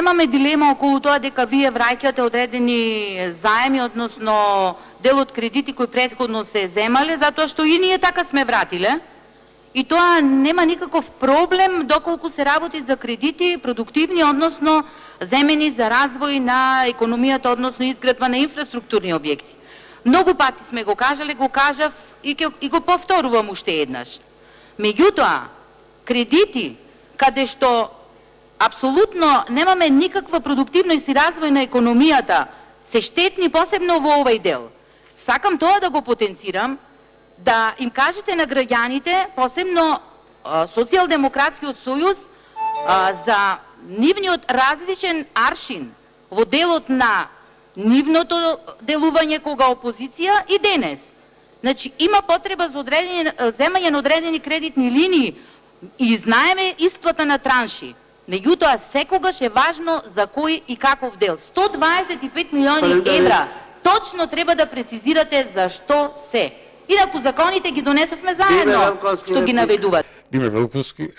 немаме дилема околу тоа дека вие враќате одредени заеми, односно дел од кредити кои претходно се земале, затоа што и ние така сме вратиле. И тоа нема никаков проблем доколку се работи за кредити продуктивни, односно земени за развој на економијата, односно изградба на инфраструктурни објекти. Многу пати сме го кажале, го кажав и го повторувам уште еднаш. Меѓутоа, кредити каде што апсолутно немаме никаква продуктивност и развој на економијата, се штетни посебно во овој дел. Сакам тоа да го потенцирам, да им кажете на граѓаните, посебно Социјалдемократскиот сојуз, за нивниот различен аршин во делот на нивното делување кога опозиција и денес. Значи, има потреба за земање на одредени кредитни линии и знаеме исплата на транши. Меѓутоа, секогаш е важно за кој и каков дел. 125 милиони евра, точно треба да прецизирате за што се. Инаку законите ги донесовме заедно, што ги наведуваат. Димитар Велковски.